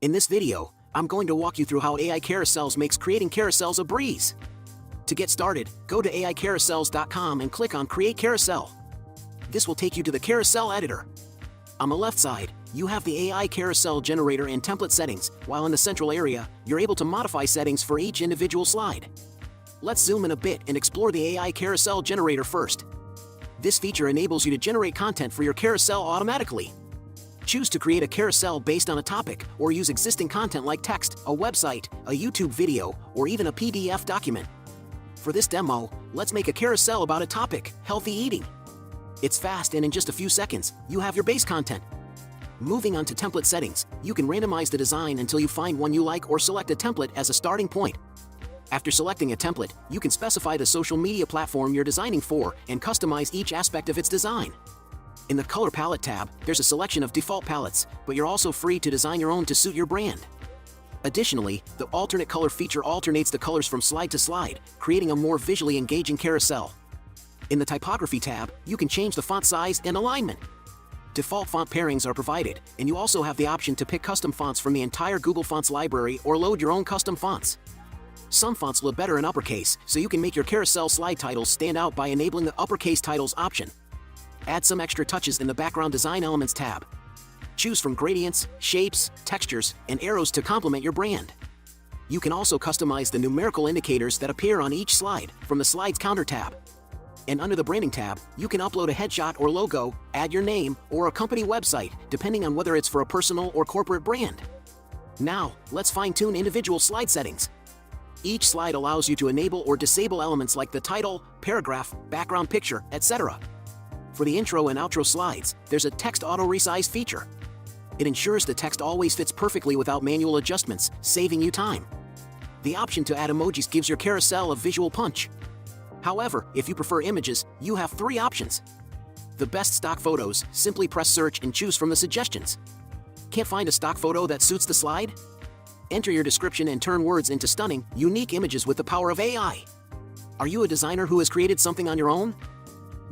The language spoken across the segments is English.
In this video, I'm going to walk you through how AI Carousels makes creating carousels a breeze. To get started, go to aicarousels.com and click on Create Carousel. This will take you to the carousel editor. On the left side, you have the AI Carousel generator and template settings, while in the central area, you're able to modify settings for each individual slide. Let's zoom in a bit and explore the AI Carousel generator first. This feature enables you to generate content for your carousel automatically. Choose to create a carousel based on a topic, or use existing content like text, a website, a YouTube video, or even a PDF document. For this demo, let's make a carousel about a topic, healthy eating. It's fast, and in just a few seconds, you have your base content. Moving on to template settings, you can randomize the design until you find one you like or select a template as a starting point. After selecting a template, you can specify the social media platform you're designing for and customize each aspect of its design. In the Color Palette tab, there's a selection of default palettes, but you're also free to design your own to suit your brand. Additionally, the alternate color feature alternates the colors from slide to slide, creating a more visually engaging carousel. In the Typography tab, you can change the font size and alignment. Default font pairings are provided, and you also have the option to pick custom fonts from the entire Google Fonts library or load your own custom fonts. Some fonts look better in uppercase, so you can make your carousel slide titles stand out by enabling the uppercase titles option. Add some extra touches in the Background Design Elements tab. Choose from gradients, shapes, textures, and arrows to complement your brand. You can also customize the numerical indicators that appear on each slide from the Slides Counter tab. And under the Branding tab, you can upload a headshot or logo, add your name, or a company website, depending on whether it's for a personal or corporate brand. Now, let's fine-tune individual slide settings. Each slide allows you to enable or disable elements like the title, paragraph, background picture, etc. For the intro and outro slides, there's a text auto-resize feature. It ensures the text always fits perfectly without manual adjustments, saving you time. The option to add emojis gives your carousel a visual punch. However, if you prefer images, you have 3 options. The best stock photos, simply press search and choose from the suggestions. Can't find a stock photo that suits the slide? Enter your description and turn words into stunning, unique images with the power of AI. Are you a designer who has created something on your own?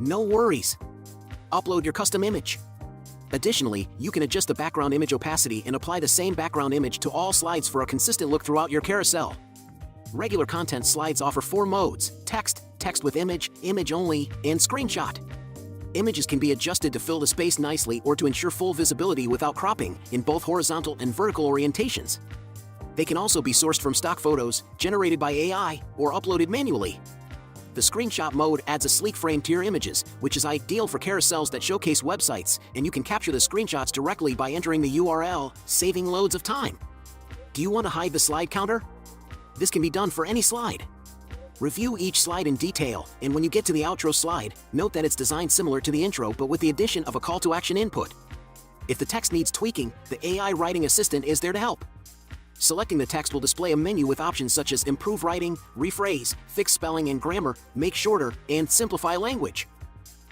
No worries. Upload your custom image. Additionally, you can adjust the background image opacity and apply the same background image to all slides for a consistent look throughout your carousel. Regular content slides offer 4 modes: text, text with image, image only, and screenshot. Images can be adjusted to fill the space nicely or to ensure full visibility without cropping in both horizontal and vertical orientations. They can also be sourced from stock photos, generated by AI, or uploaded manually. The screenshot mode adds a sleek frame to your images, which is ideal for carousels that showcase websites, and you can capture the screenshots directly by entering the URL, saving loads of time. Do you want to hide the slide counter? This can be done for any slide. Review each slide in detail, and when you get to the outro slide, note that it's designed similar to the intro but with the addition of a call to action input. If the text needs tweaking, the AI writing assistant is there to help. Selecting the text will display a menu with options such as improve writing, rephrase, fix spelling and grammar, make shorter, and simplify language.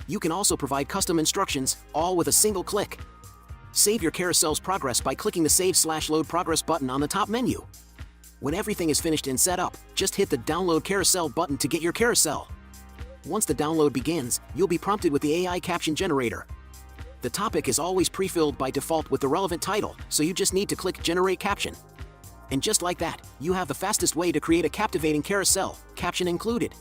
You can also provide custom instructions, all with a single click. Save your carousel's progress by clicking the Save/Load Progress button on the top menu. When everything is finished and set up, just hit the Download Carousel button to get your carousel. Once the download begins, you'll be prompted with the AI caption generator. The topic is always pre-filled by default with the relevant title, so you just need to click Generate Caption. And just like that, you have the fastest way to create a captivating carousel, caption included.